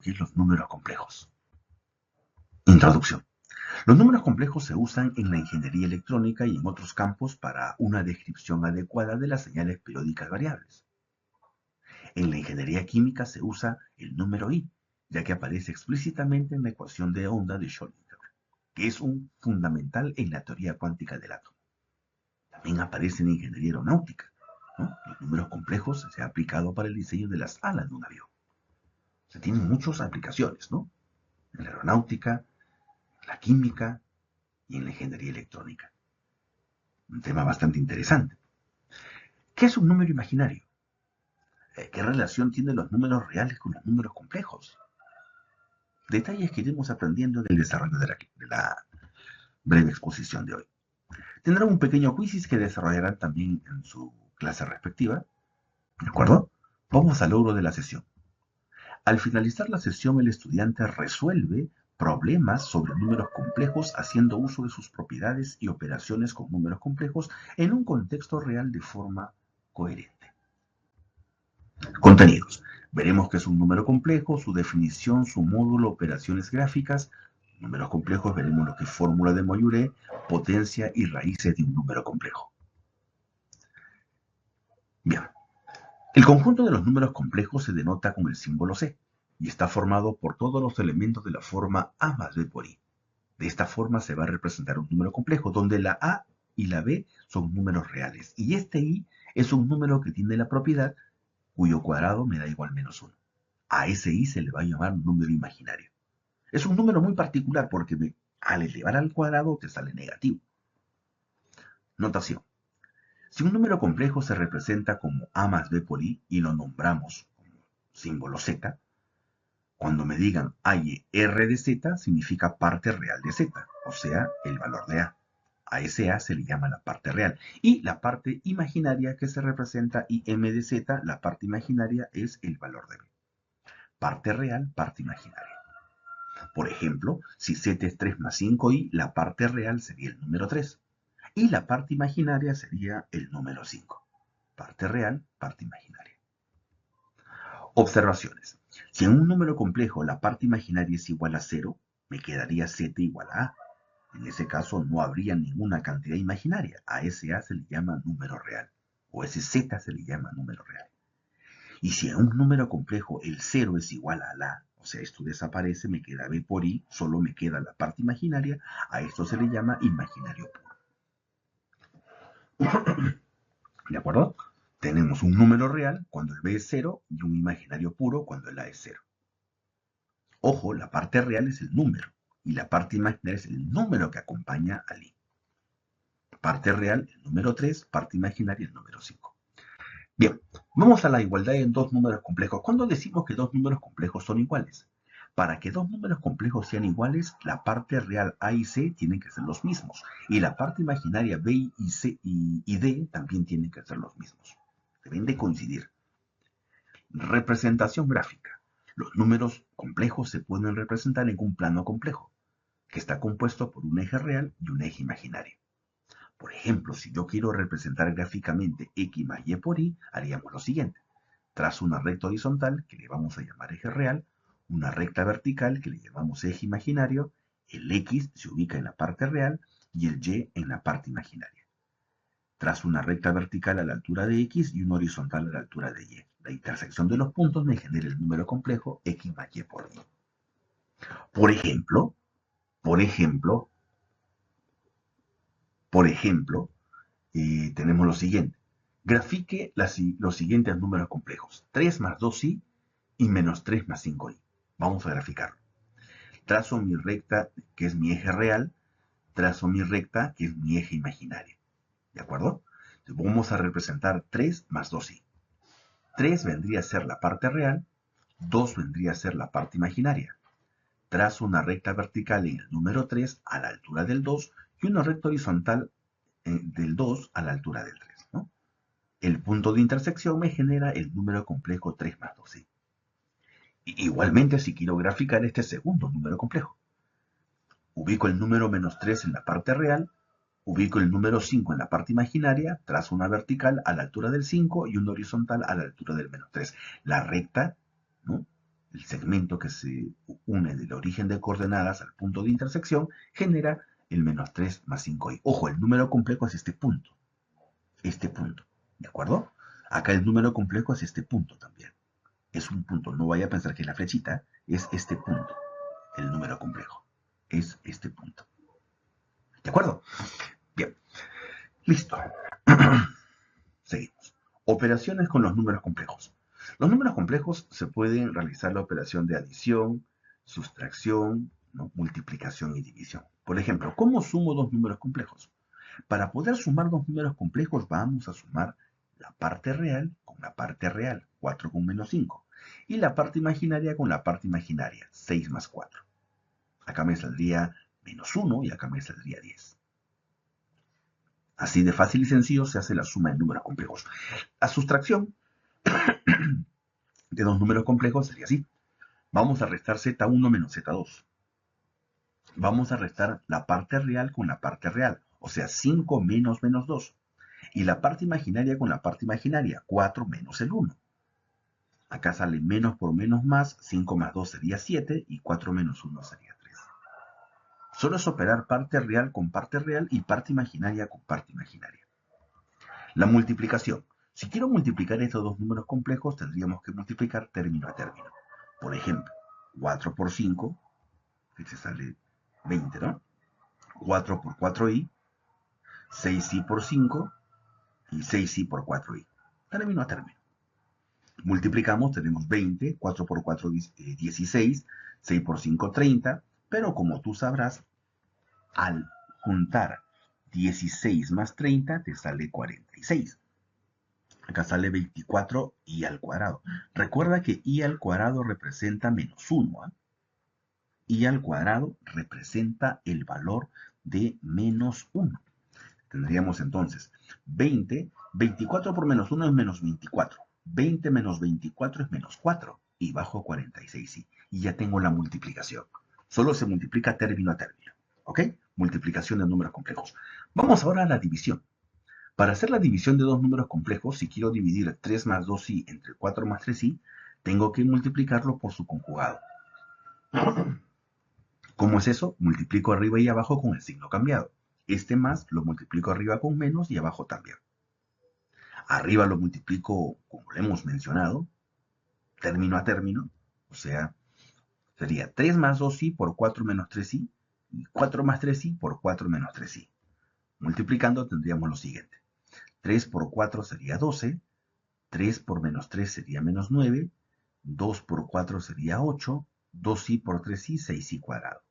¿Qué es los números complejos? Introducción. Los números complejos se usan en la ingeniería electrónica y en otros campos para una descripción adecuada de las señales periódicas variables. En la ingeniería química se usa el número I, ya que aparece explícitamente en la ecuación de onda de Schrödinger, que es un fundamental en la teoría cuántica del átomo. También aparece en ingeniería aeronáutica, ¿no? Los números complejos se han aplicado para el diseño de las alas de un avión. Se tienen muchas aplicaciones, ¿no? En la aeronáutica, en la química y en la ingeniería electrónica. Un tema bastante interesante. ¿Qué es un número imaginario? ¿Qué relación tienen los números reales con los números complejos? Detalles que iremos aprendiendo en el desarrollo de la breve exposición de hoy. Tendrán un pequeño quiz que desarrollarán también en su clase respectiva. ¿De acuerdo? Vamos al logro de la sesión. Al finalizar la sesión, el estudiante resuelve problemas sobre números complejos haciendo uso de sus propiedades y operaciones con números complejos en un contexto real de forma coherente. Contenidos. Veremos qué es un número complejo, su definición, su módulo, operaciones gráficas. Números complejos, veremos lo que es fórmula de Moyuré, potencia y raíces de un número complejo. Bien, el conjunto de los números complejos se denota con el símbolo C y está formado por todos los elementos de la forma A más B por I. De esta forma se va a representar un número complejo donde la A y la B son números reales y este I es un número que tiene la propiedad cuyo cuadrado me da igual menos 1. A ese I se le va a llamar número imaginario. Es un número muy particular porque al elevar al cuadrado te sale negativo. Notación. Si un número complejo se representa como A más B por I y lo nombramos como símbolo Z, cuando me digan hay R de Z significa parte real de Z, o sea, el valor de A. A ese A se le llama la parte real. Y la parte imaginaria que se representa IM de Z, la parte imaginaria es el valor de B. Parte real, parte imaginaria. Por ejemplo, si Z es 3 más 5i, la parte real sería el número 3 y la parte imaginaria sería el número 5. Parte real, parte imaginaria. Observaciones. Si en un número complejo la parte imaginaria es igual a 0, me quedaría Z igual a A. En ese caso no habría ninguna cantidad imaginaria. A ese A se le llama número real o ese Z se le llama número real. Y si en un número complejo el 0 es igual a la, o sea, esto desaparece, me queda B por I, solo me queda la parte imaginaria, a esto se le llama imaginario puro. ¿De acuerdo? Tenemos un número real cuando el B es 0 y un imaginario puro cuando el A es 0. Ojo, la parte real es el número y la parte imaginaria es el número que acompaña al I. Parte real, el número 3, parte imaginaria, el número 5. Bien, vamos a la igualdad en dos números complejos. ¿Cuándo decimos que dos números complejos son iguales? Para que dos números complejos sean iguales, la parte real A y C tienen que ser los mismos. Y la parte imaginaria B y C y D también tienen que ser los mismos. Deben de coincidir. Representación gráfica. Los números complejos se pueden representar en un plano complejo, que está compuesto por un eje real y un eje imaginario. Por ejemplo, si yo quiero representar gráficamente X más Y por Y, haríamos lo siguiente. Trazo una recta horizontal, que le vamos a llamar eje real, una recta vertical, que le llamamos eje imaginario, el X se ubica en la parte real y el Y en la parte imaginaria. Trazo una recta vertical a la altura de X y una horizontal a la altura de Y. La intersección de los puntos me genera el número complejo X más Y por Y. Por ejemplo, por ejemplo, por ejemplo, tenemos lo siguiente. Grafique los siguientes números complejos. 3 más 2i y menos 3 más 5i. Vamos a graficarlo. Trazo mi recta, que es mi eje real. Trazo mi recta, que es mi eje imaginario. ¿De acuerdo? Entonces vamos a representar 3 más 2i. 3 vendría a ser la parte real. 2 vendría a ser la parte imaginaria. Trazo una recta vertical en el número 3 a la altura del 2 y una recta horizontal del 2 a la altura del 3. ¿No? El punto de intersección me genera el número complejo 3 más 2i. Igualmente, si quiero graficar este segundo número complejo, ubico el número menos 3 en la parte real, ubico el número 5 en la parte imaginaria, trazo una vertical a la altura del 5 y una horizontal a la altura del menos 3. La recta, ¿no?, el segmento que se une del origen de coordenadas al punto de intersección, genera el menos 3 más 5i. Ojo, el número complejo es este punto, ¿de acuerdo? Acá el número complejo es este punto también. Es un punto, no vaya a pensar que es la flechita, es este punto, el número complejo. Es este punto. ¿De acuerdo? Bien, listo. Seguimos. Operaciones con los números complejos. Los números complejos se pueden realizar la operación de adición, sustracción, ¿no? Multiplicación y división. Por ejemplo, ¿cómo sumo dos números complejos? Para poder sumar dos números complejos vamos a sumar la parte real con la parte real, 4 con menos 5, y la parte imaginaria con la parte imaginaria, 6 más 4. Acá me saldría menos 1 y acá me saldría 10. Así de fácil y sencillo se hace la suma de números complejos. La sustracción de dos números complejos sería así. Vamos a restar z1 menos z2. Vamos a restar la parte real con la parte real, o sea, 5 menos menos 2. Y la parte imaginaria con la parte imaginaria, 4 menos el 1. Acá sale menos por menos más, 5 más 2 sería 7 y 4 menos 1 sería 3. Solo es operar parte real con parte real y parte imaginaria con parte imaginaria. La multiplicación. Si quiero multiplicar estos dos números complejos, tendríamos que multiplicar término a término. Por ejemplo, 4 por 5, que se sale 20, ¿no? 4 por 4i, 6i por 5 y 6i por 4i. Término a término. Multiplicamos, tenemos 20, 4 por 4, 16, 6 por 5, 30, pero como tú sabrás, al juntar 16 más 30 te sale 46. Acá sale 24 i al cuadrado. Recuerda que i al cuadrado representa menos 1. ¿eh? I al cuadrado representa el valor de menos 1. Tendríamos entonces 24 por menos 1 es menos 24. 20 menos 24 es menos 4. Y bajo 46i. Y ya tengo la multiplicación. Solo se multiplica término a término. ¿Ok? Multiplicación de números complejos. Vamos ahora a la división. Para hacer la división de dos números complejos, si quiero dividir 3 más 2i entre 4 más 3i, tengo que multiplicarlo por su conjugado. ¿Cómo es eso? Multiplico arriba y abajo con el signo cambiado. Este más lo multiplico arriba con menos y abajo también. Arriba lo multiplico, como lo hemos mencionado, término a término, o sea, sería 3 más 2i por 4 menos 3i y 4 más 3i por 4 menos 3i. Multiplicando tendríamos lo siguiente. 3 por 4 sería 12, 3 por menos 3 sería menos 9, 2 por 4 sería 8, 2i por 3i, 6i cuadrado.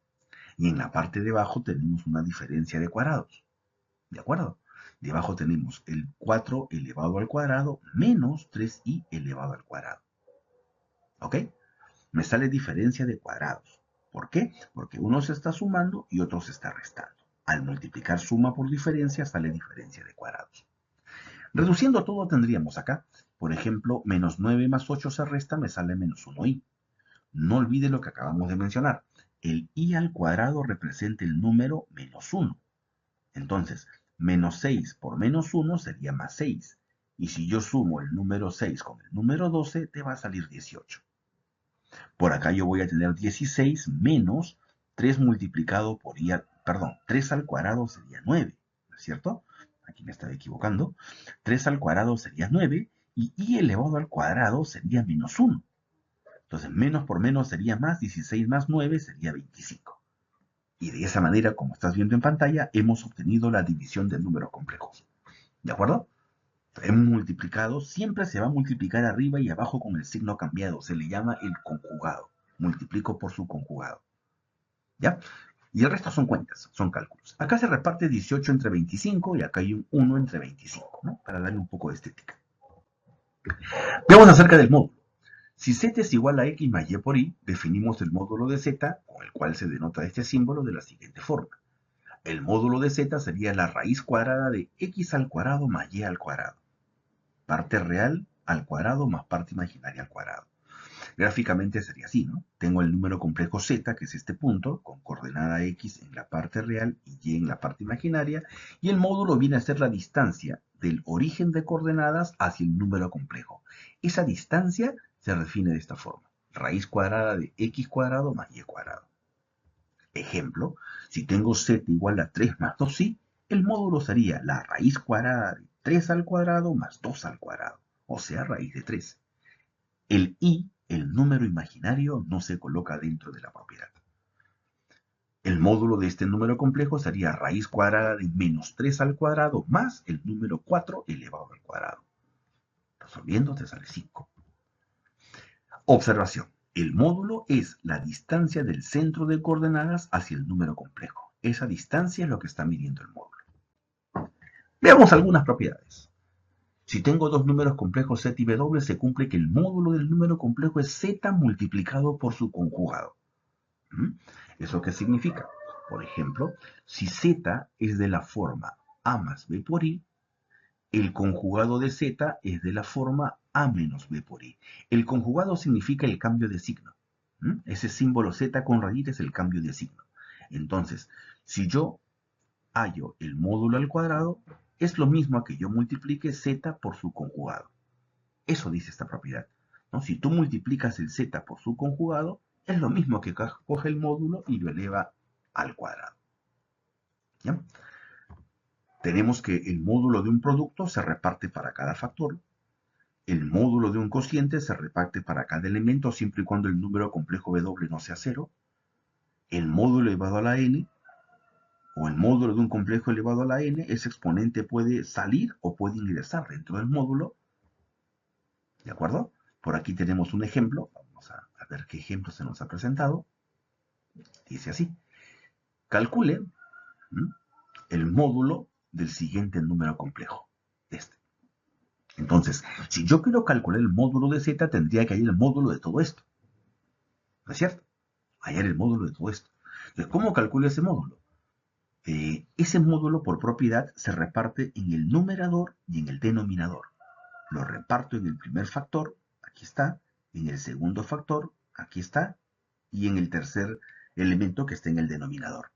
Y en la parte de abajo tenemos una diferencia de cuadrados. ¿De acuerdo? Debajo tenemos el 4 elevado al cuadrado menos 3i elevado al cuadrado. ¿Ok? Me sale diferencia de cuadrados. ¿Por qué? Porque uno se está sumando y otro se está restando. Al multiplicar suma por diferencia sale diferencia de cuadrados. Reduciendo todo tendríamos acá, por ejemplo, menos 9 más 8 se resta, me sale menos 1i. No olvide lo que acabamos de mencionar. El i al cuadrado representa el número menos 1. Entonces, menos 6 por menos 1 sería más 6. Y si yo sumo el número 6 con el número 12, te va a salir 18. Por acá yo voy a tener 16 menos 3 multiplicado por i, 3 al cuadrado sería 9, ¿no es cierto? Aquí me estaba equivocando. 3 al cuadrado sería 9 y i elevado al cuadrado sería menos 1. Entonces, menos por menos sería más, 16 más 9 sería 25. Y de esa manera, como estás viendo en pantalla, hemos obtenido la división de números complejos. ¿De acuerdo? Hemos multiplicado, siempre se va a multiplicar arriba y abajo con el signo cambiado. Se le llama el conjugado. Multiplico por su conjugado. ¿Ya? Y el resto son cuentas, son cálculos. Acá se reparte 18 entre 25 y acá hay un 1 entre 25, ¿no? Para darle un poco de estética. Veamos acerca del módulo. Si z es igual a x más y por y, definimos el módulo de z, con el cual se denota este símbolo de la siguiente forma. El módulo de z sería la raíz cuadrada de x al cuadrado más y al cuadrado. Parte real al cuadrado más parte imaginaria al cuadrado. Gráficamente sería así, ¿no? Tengo el número complejo z, que es este punto, con coordenada x en la parte real y y en la parte imaginaria, y el módulo viene a ser la distancia del origen de coordenadas hacia el número complejo. Esa distancia se define de esta forma. raíz cuadrada de x cuadrado más y cuadrado. Ejemplo, si tengo z igual a 3 más 2y, el módulo sería la raíz cuadrada de 3 al cuadrado más 2 al cuadrado, o sea, raíz de 3. El i, el número imaginario, no se coloca dentro de la propiedad. El módulo de este número complejo sería raíz cuadrada de menos 3 al cuadrado más el número 4 elevado al cuadrado. Resolviendo te sale 5. Observación. El módulo es la distancia del centro de coordenadas hacia el número complejo. Esa distancia es lo que está midiendo el módulo. Veamos algunas propiedades. Si tengo dos números complejos z y w, se cumple que el módulo del número complejo es z multiplicado por su conjugado. ¿Eso qué significa? Por ejemplo, si z es de la forma a más b por i, el conjugado de z es de la forma a menos b por i. El conjugado significa el cambio de signo. Ese símbolo z con rayita es el cambio de signo. Entonces, si yo hallo el módulo al cuadrado, es lo mismo a que yo multiplique z por su conjugado. Eso dice esta propiedad, ¿no? Si tú multiplicas el z por su conjugado, es lo mismo que coge el módulo y lo eleva al cuadrado. ¿Ya? Tenemos que el módulo de un producto se reparte para cada factor. El módulo de un cociente se reparte para cada elemento siempre y cuando el número complejo W no sea 0. El módulo elevado a la n, o el módulo de un complejo elevado a la n, ese exponente puede salir o puede ingresar dentro del módulo. ¿De acuerdo? Por aquí tenemos un ejemplo. Vamos a ver qué ejemplo se nos ha presentado. Dice así. Calcule el módulo del siguiente número complejo. Este. Entonces, si yo quiero calcular el módulo de z, tendría que hallar el módulo de todo esto. ¿No es cierto? Hallar el módulo de todo esto. Entonces, ¿cómo calculo ese módulo? Ese módulo por propiedad se reparte en el numerador y en el denominador. Lo reparto en el primer factor, aquí está, en el segundo factor, aquí está, y en el tercer elemento que está en el denominador.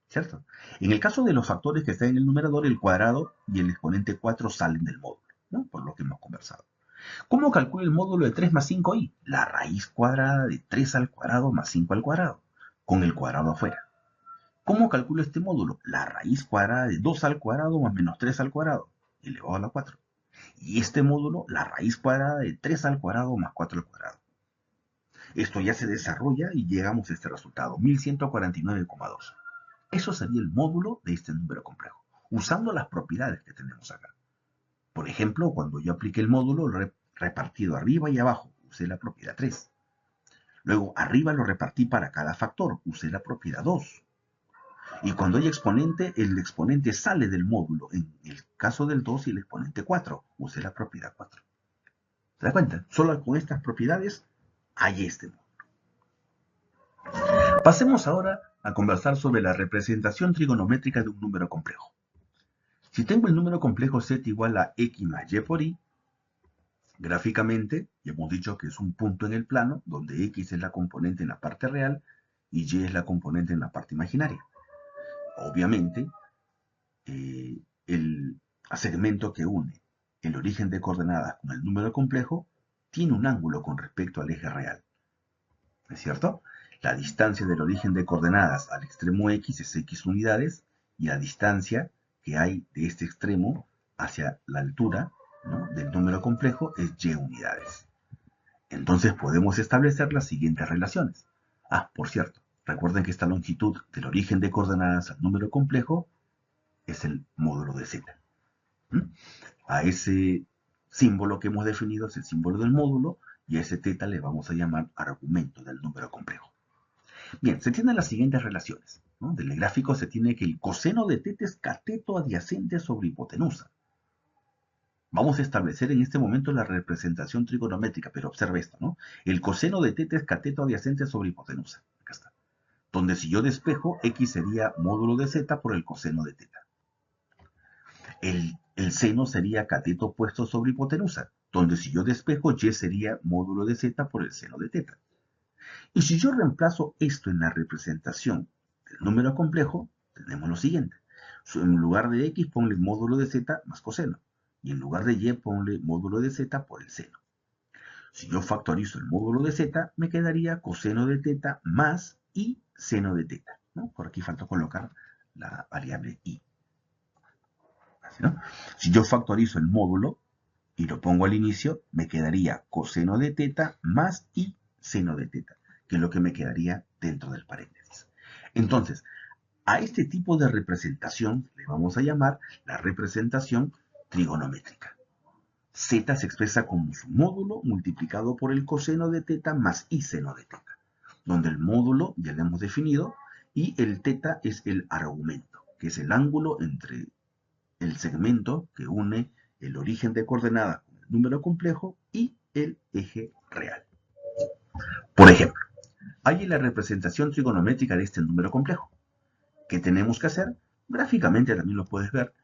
¿Cierto? En el caso de los factores que están en el numerador, el cuadrado y el exponente 4 salen del módulo, ¿no? Por lo que hemos conversado. ¿Cómo calculo el módulo de 3 más 5i? La raíz cuadrada de 3 al cuadrado más 5 al cuadrado, con el cuadrado afuera. ¿Cómo calculo este módulo? La raíz cuadrada de 2 al cuadrado más menos 3 al cuadrado, elevado a la 4. Y este módulo, la raíz cuadrada de 3 al cuadrado más 4 al cuadrado. Esto ya se desarrolla y llegamos a este resultado, 1149,2. Eso sería el módulo de este número complejo, usando las propiedades que tenemos acá. Por ejemplo, cuando yo apliqué el módulo repartido arriba y abajo, usé la propiedad 3. Luego, arriba lo repartí para cada factor, usé la propiedad 2. Y cuando hay exponente, el exponente sale del módulo. En el caso del 2 y el exponente 4, usé la propiedad 4. ¿Se da cuenta? Solo con estas propiedades hay este módulo. Pasemos ahora a conversar sobre la representación trigonométrica de un número complejo. Si tengo el número complejo z igual a x más y por i, gráficamente, ya hemos dicho que es un punto en el plano, donde x es la componente en la parte real y y es la componente en la parte imaginaria. Obviamente, el segmento que une el origen de coordenadas con el número complejo tiene un ángulo con respecto al eje real. ¿Es cierto? La distancia del origen de coordenadas al extremo x es x unidades y la distancia que hay de este extremo hacia la altura, ¿no?, del número complejo es y unidades. Entonces podemos establecer las siguientes relaciones. Por cierto, recuerden que esta longitud del origen de coordenadas al número complejo es el módulo de z. A ese símbolo que hemos definido es el símbolo del módulo y a ese θ le vamos a llamar argumento del número complejo. Bien, se tienen las siguientes relaciones, ¿no? Del gráfico se tiene que el coseno de θ es cateto adyacente sobre hipotenusa. Vamos a establecer en este momento la representación trigonométrica, pero observe esto, ¿no? El coseno de θ es cateto adyacente sobre hipotenusa. Acá está. Donde si yo despejo, x sería módulo de z por el coseno de θ. El seno sería cateto opuesto sobre hipotenusa, donde si yo despejo, y sería módulo de z por el seno de θ. Y si yo reemplazo esto en la representación del número complejo, tenemos lo siguiente. En lugar de x, ponle módulo de z más coseno. Y en lugar de y, ponle módulo de z por el seno. Si yo factorizo el módulo de z, me quedaría coseno de teta más y seno de teta, ¿no? Por aquí falta colocar la variable i. Así, ¿no? Si yo factorizo el módulo y lo pongo al inicio, me quedaría coseno de teta más y seno de teta, que es lo que me quedaría dentro del paréntesis. Entonces, a este tipo de representación le vamos a llamar la representación trigonométrica. Z se expresa como su módulo multiplicado por el coseno de teta más i seno de teta, donde el módulo ya lo hemos definido y el teta es el argumento, que es el ángulo entre el segmento que une el origen de coordenadas con el número complejo y el eje real. Por ejemplo, hay la representación trigonométrica de este número complejo. ¿Qué tenemos que hacer? Gráficamente también lo puedes ver.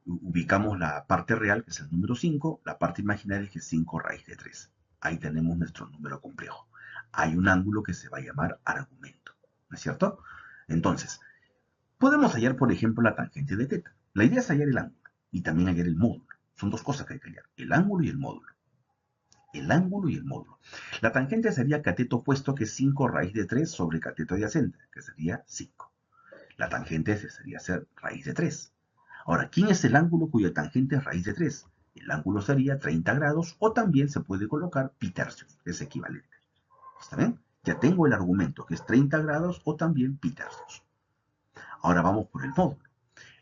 Ubicamos la parte real, que es el número 5, la parte imaginaria, que es 5 raíz de 3. Ahí tenemos nuestro número complejo. Hay un ángulo que se va a llamar argumento, ¿no es cierto? Entonces, podemos hallar, por ejemplo, la tangente de teta. La idea es hallar el ángulo y también hallar el módulo. Son dos cosas que hay que hallar, el ángulo y el módulo. El ángulo y el módulo. La tangente sería cateto opuesto, que es 5 raíz de 3 sobre cateto adyacente, que sería 5. La tangente sería ser raíz de 3. Ahora, ¿quién es el ángulo cuya tangente es raíz de 3? El ángulo sería 30 grados o también se puede colocar pi tercios, es equivalente. ¿Está bien? Ya tengo el argumento, que es 30 grados o también pi tercios. Ahora vamos por el módulo.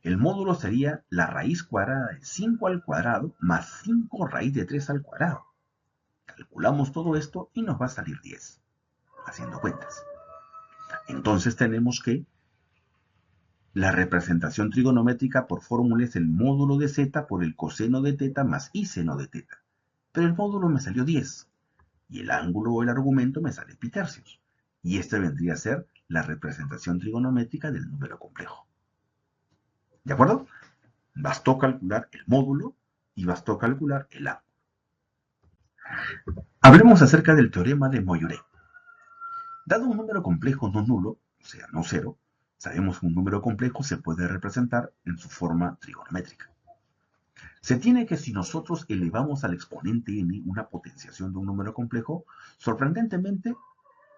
El módulo sería la raíz cuadrada de 5 al cuadrado más 5 raíz de 3 al cuadrado. Calculamos todo esto y nos va a salir 10, haciendo cuentas. Entonces tenemos que la representación trigonométrica por fórmula es el módulo de z por el coseno de teta más i seno de teta. Pero el módulo me salió 10 y el ángulo o el argumento me sale pi tercios. Y esta vendría a ser la representación trigonométrica del número complejo. ¿De acuerdo? Bastó calcular el módulo y bastó calcular el ángulo. Hablemos acerca del teorema de Moiré. Dado un número complejo no nulo, o sea, no cero, sabemos que un número complejo se puede representar en su forma trigonométrica. Se tiene que si nosotros elevamos al exponente n una potenciación de un número complejo, sorprendentemente,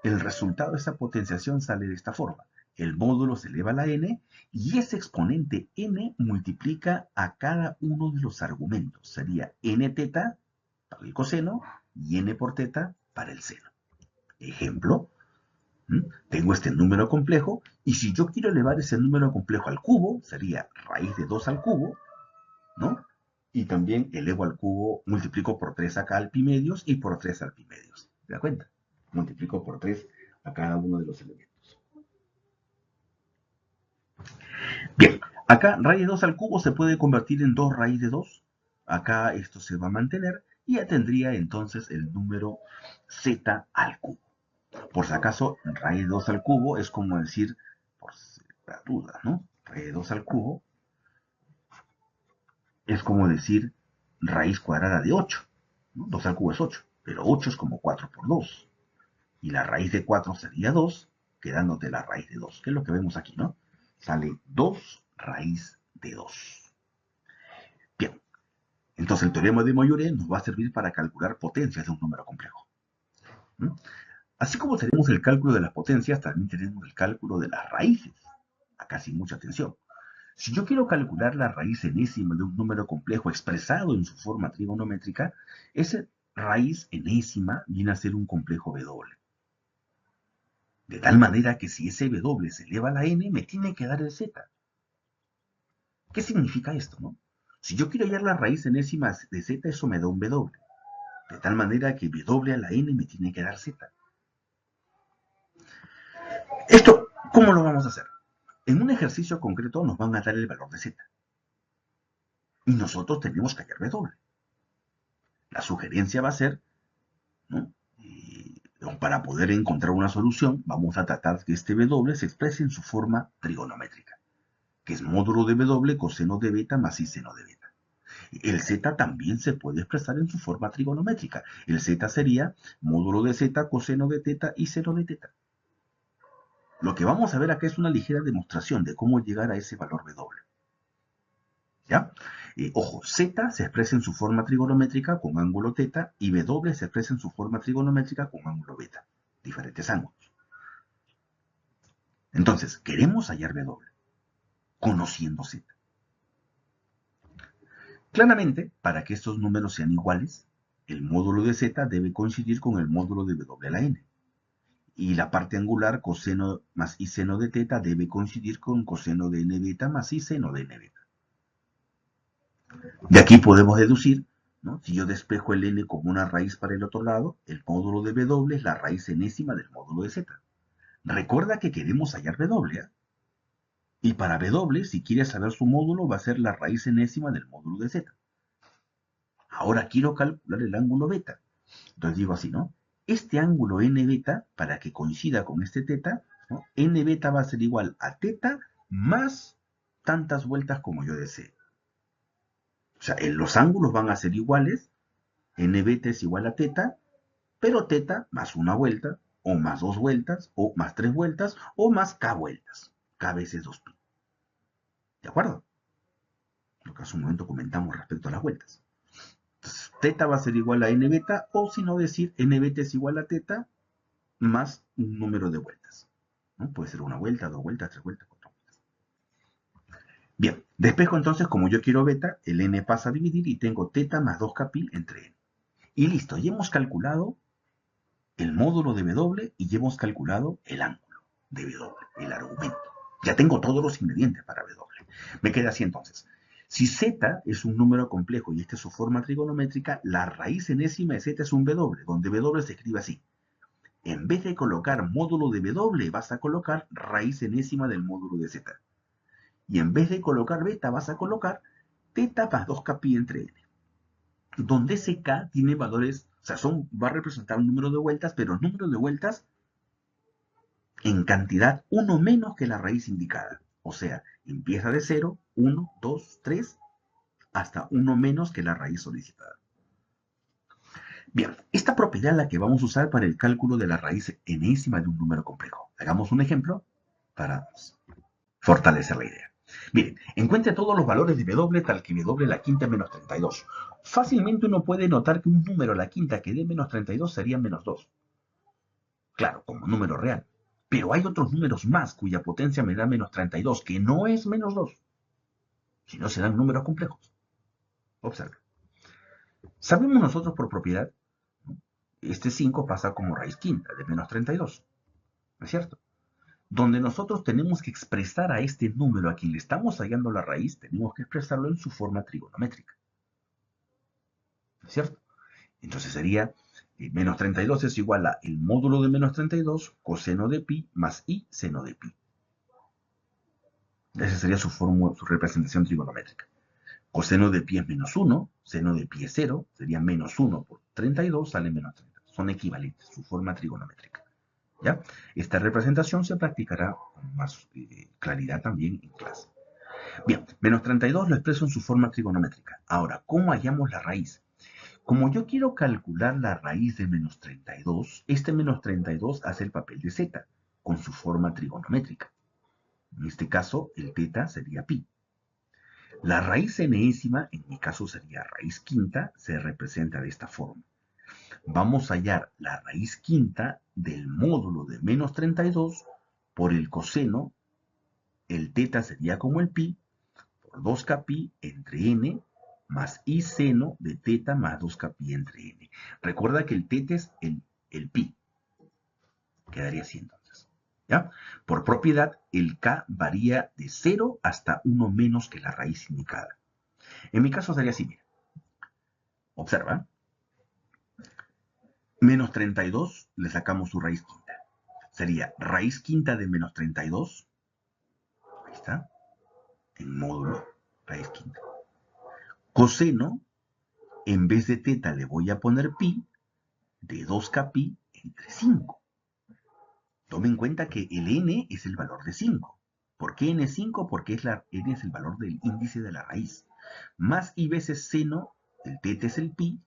el resultado de esa potenciación sale de esta forma. El módulo se eleva a la n y ese exponente n multiplica a cada uno de los argumentos. Sería n teta para el coseno y n por teta para el seno. Ejemplo, tengo este número complejo y si yo quiero elevar ese número complejo al cubo, sería raíz de 2 al cubo, ¿no? Y también elevo al cubo, multiplico por 3 acá al pi medios y por 3 al pi medios. ¿Se da cuenta? Multiplico por 3 a cada uno de los elementos. Bien, acá raíz de 2 al cubo se puede convertir en 2 raíz de 2. Acá esto se va a mantener y ya tendría entonces el número z al cubo. Por si acaso, raíz de 2 al cubo es como decir, por la duda, ¿no? Raíz de 2 al cubo es como decir raíz cuadrada de 8. ¿No? 2 al cubo es 8, pero 8 es como 4 por 2. Y la raíz de 4 sería 2, quedándote la raíz de 2, que es lo que vemos aquí, ¿no? Sale 2 raíz de 2. Bien, entonces el teorema de Moiré nos va a servir para calcular potencias de un número complejo. Así como tenemos el cálculo de las potencias, también tenemos el cálculo de las raíces. Acá sin mucha atención. Si yo quiero calcular la raíz enésima de un número complejo expresado en su forma trigonométrica, esa raíz enésima viene a ser un complejo W. De tal manera que si ese W se eleva a la n, me tiene que dar el z. ¿Qué significa esto, no? Si yo quiero hallar la raíz enésima de z, eso me da un W. De tal manera que W a la n me tiene que dar z. Esto, ¿cómo lo vamos a hacer? En un ejercicio concreto nos van a dar el valor de z. Y nosotros tenemos que hallar W. La sugerencia va a ser, ¿no? Para poder encontrar una solución, vamos a tratar que este W se exprese en su forma trigonométrica, que es módulo de W coseno de beta más i seno de beta. El z también se puede expresar en su forma trigonométrica. El z sería módulo de z coseno de teta y seno de teta. Lo que vamos a ver acá es una ligera demostración de cómo llegar a ese valor W. ¿Ya? Ojo, z se expresa en su forma trigonométrica con ángulo teta y w se expresa en su forma trigonométrica con ángulo beta. Diferentes ángulos. Entonces, queremos hallar w, conociendo z. Claramente, para que estos números sean iguales, el módulo de z debe coincidir con el módulo de w a la n. Y la parte angular, coseno más i seno de teta, debe coincidir con coseno de n beta más i seno de n beta. De aquí podemos deducir, ¿no? Si yo despejo el n como una raíz para el otro lado, el módulo de w es la raíz enésima del módulo de z. Recuerda que queremos hallar w, ¿eh? Y para w, si quieres saber su módulo, va a ser la raíz enésima del módulo de z. Ahora quiero calcular el ángulo beta. Entonces digo así, ¿no? Este ángulo n beta, para que coincida con este teta, ¿no? N beta va a ser igual a teta más tantas vueltas como yo desee. O sea, los ángulos van a ser iguales, n beta es igual a teta, pero teta más una vuelta, o más dos vueltas, o más tres vueltas, o más k vueltas. K veces 2pi. ¿De acuerdo? Lo que hace un momento comentamos respecto a las vueltas. Entonces, teta va a ser igual a n beta, o si no decir, n beta es igual a teta más un número de vueltas, ¿no? Puede ser una vuelta, dos vueltas, tres vueltas, cuatro vueltas. Bien, despejo entonces, como yo quiero beta, el n pasa a dividir y tengo teta más 2kpi entre n. Y listo, ya hemos calculado el módulo de w y ya hemos calculado el ángulo de w, el argumento. Ya tengo todos los ingredientes para w. Me queda así entonces. Si z es un número complejo y esta es su forma trigonométrica, la raíz enésima de z es un w, donde w se escribe así. En vez de colocar módulo de w, vas a colocar raíz enésima del módulo de z. Y en vez de colocar beta, vas a colocar teta más 2kpi entre n. Donde ese k tiene valores, o sea, va a representar un número de vueltas, pero número de vueltas en cantidad 1 menos que la raíz indicada. O sea, empieza de 0, 1, 2, 3, hasta 1 menos que la raíz solicitada. Bien, esta propiedad es la que vamos a usar para el cálculo de la raíz enésima de un número complejo. Hagamos un ejemplo para fortalecer la idea. Miren, encuentre todos los valores de w tal que w a la quinta menos 32. Fácilmente uno puede notar que un número a la quinta que dé menos 32 sería menos 2. Claro, como número real. Pero hay otros números más cuya potencia me da menos 32, que no es menos 2, sino serán números complejos. Observe. Sabemos nosotros por propiedad, ¿no? Este 5 pasa como raíz quinta de menos 32, ¿no es cierto? Donde nosotros tenemos que expresar a este número a quien le estamos hallando la raíz, tenemos que expresarlo en su forma trigonométrica, ¿no es cierto? Entonces sería menos 32 es igual a el módulo de menos 32 coseno de pi más i seno de pi. Esa sería su representación trigonométrica. Coseno de pi es menos 1, seno de pi es 0, sería menos 1 por 32, sale menos 30. Son equivalentes, su forma trigonométrica. ¿Ya? Esta representación se practicará con más claridad también en clase. Bien, menos 32 lo expreso en su forma trigonométrica. Ahora, ¿cómo hallamos la raíz? Como yo quiero calcular la raíz de menos 32, este menos 32 hace el papel de z, con su forma trigonométrica. En este caso, el teta sería pi. La raíz enésima, en mi caso sería raíz quinta, se representa de esta forma. Vamos a hallar la raíz quinta del módulo de menos 32 por el coseno, el teta sería como el pi, por 2kpi entre n, más i seno de teta más 2kpi entre n. Recuerda que el teta es el pi. Quedaría así entonces. ¿Ya? Por propiedad, el k varía de 0 hasta 1 menos que la raíz indicada. En mi caso sería así, mira. Observa. Menos 32 le sacamos su raíz quinta. Sería raíz quinta de menos 32. Ahí está. En módulo, raíz quinta. Coseno, en vez de teta le voy a poner pi de 2kpi entre 5. Tome en cuenta que el n es el valor de 5. ¿Por qué n es 5? Porque n es el valor del índice de la raíz. Más i veces seno, el teta es el pi,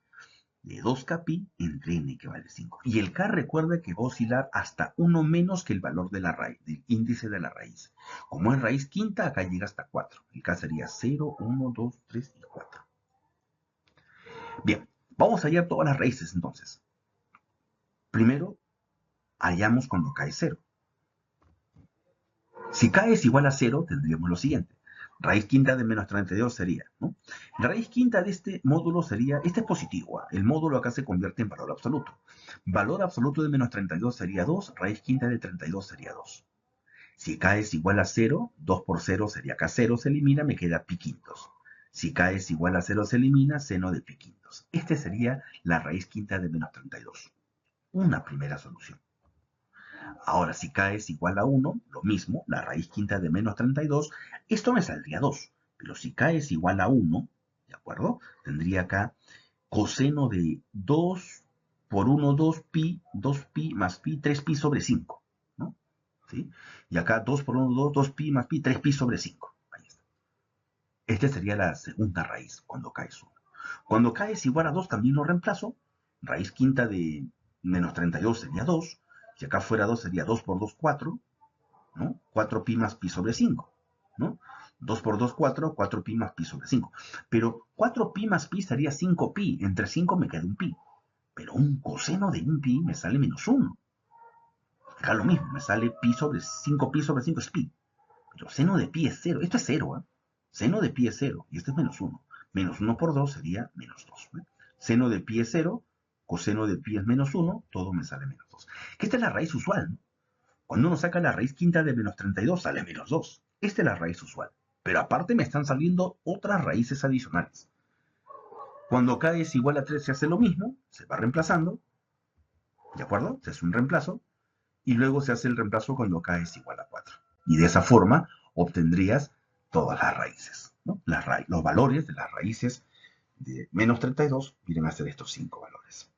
de 2kpi entre n que vale 5. Y el k recuerda que va a oscilar hasta 1 menos que el valor de la raíz, del índice de la raíz. Como es raíz quinta, acá llega hasta 4. El k sería 0, 1, 2, 3 y 4. Bien, vamos a hallar todas las raíces entonces. Primero, hallamos cuando k es 0. Si k es igual a 0, tendríamos lo siguiente. Raíz quinta de menos 32 sería, ¿no? La raíz quinta de este módulo sería, este es positivo, el módulo acá se convierte en valor absoluto. Valor absoluto de menos 32 sería 2, raíz quinta de 32 sería 2. Si k es igual a 0, 2 por 0 sería k0, se elimina, me queda pi quintos. Si k es igual a 0, se elimina, seno de pi quintos. Este sería la raíz quinta de menos 32. Una primera solución. Ahora, si k es igual a 1, lo mismo, la raíz quinta de menos 32, esto me saldría 2. Pero si k es igual a 1, ¿de acuerdo? Tendría acá coseno de 2 por 1, 2pi más pi, 3pi sobre 5, ¿no? ¿Sí? Y acá 2 por 1, 2, 2pi más pi, 3pi sobre 5. Ahí está. Esta sería la segunda raíz cuando k es 1. Cuando k es igual a 2 también lo reemplazo. Raíz quinta de menos 32 sería 2. Si acá fuera 2 sería 2 por 2, 4, ¿no? 4pi más pi sobre 5, ¿no? 2 por 2, 4, 4pi más pi sobre 5. Pero 4pi más pi sería 5pi. Entre 5 me queda un pi. Pero un coseno de un pi me sale menos 1. Acá lo mismo, me sale pi sobre 5pi sobre 5 es pi. Pero seno de pi es 0. Esto es 0, ¿eh? Seno de pi es 0 y este es menos 1. Menos 1 por 2 sería menos 2. ¿eh? Seno de pi es 0, coseno de pi es menos 1, todo me sale menos 2. Que esta es la raíz usual, ¿no? Cuando uno saca la raíz quinta de menos 32 sale menos 2. Esta es la raíz usual. Pero aparte me están saliendo otras raíces adicionales. Cuando k es igual a 3 se hace lo mismo, se va reemplazando, ¿de acuerdo? Se hace un reemplazo, y luego se hace el reemplazo cuando k es igual a 4. Y de esa forma obtendrías todas las raíces, ¿no? Los valores de las raíces de menos 32 vienen a ser estos 5 valores.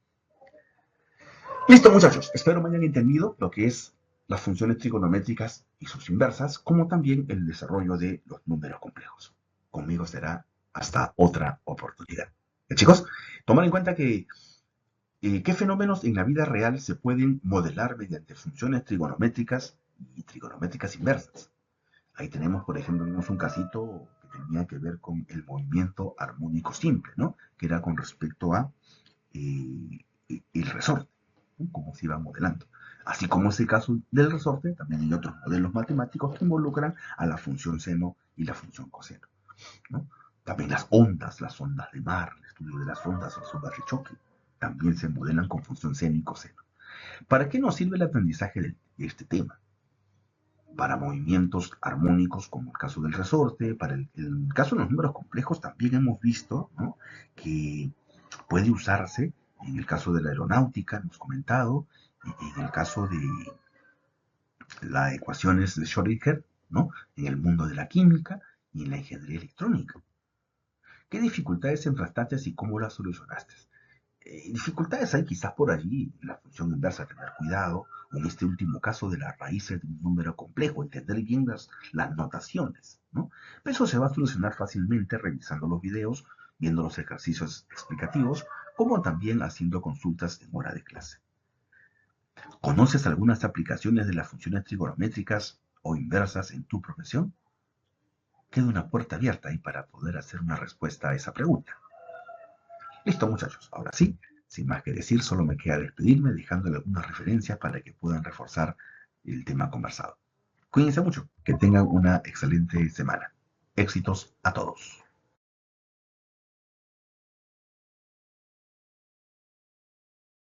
Listo, muchachos. Espero me hayan entendido lo que es las funciones trigonométricas y sus inversas, como también el desarrollo de los números complejos. Conmigo será hasta otra oportunidad. Chicos, tomar en cuenta que qué fenómenos en la vida real se pueden modelar mediante funciones trigonométricas y trigonométricas inversas. Ahí tenemos, por ejemplo, un casito que tenía que ver con el movimiento armónico simple, ¿no? Que era con respecto a el resorte, ¿no? Cómo se iba modelando. Así como ese caso del resorte, también hay otros modelos matemáticos que involucran a la función seno y la función coseno, ¿no? También las ondas de mar, el estudio de las ondas de choque, también se modelan con función seno y coseno. ¿Para qué nos sirve el aprendizaje de este tema? Para movimientos armónicos, como el caso del resorte, para el caso de los números complejos también hemos visto, ¿no?, que puede usarse en el caso de la aeronáutica, hemos comentado, en el caso de las ecuaciones de Schrödinger, ¿no?, en el mundo de la química y en la ingeniería electrónica. ¿Qué dificultades enfrentaste y cómo las solucionaste? Dificultades hay quizás por allí, en la función inversa, tener cuidado, o en este último caso de las raíces de un número complejo, entender bien las notaciones, ¿no? Pero eso se va a solucionar fácilmente revisando los videos, viendo los ejercicios explicativos, como también haciendo consultas en hora de clase. ¿Conoces algunas aplicaciones de las funciones trigonométricas o inversas en tu profesión? Queda una puerta abierta ahí para poder hacer una respuesta a esa pregunta. Listo, muchachos. Ahora sí, sin más que decir, solo me queda despedirme dejándole algunas referencias para que puedan reforzar el tema conversado. Cuídense mucho, que tengan una excelente semana. Éxitos a todos.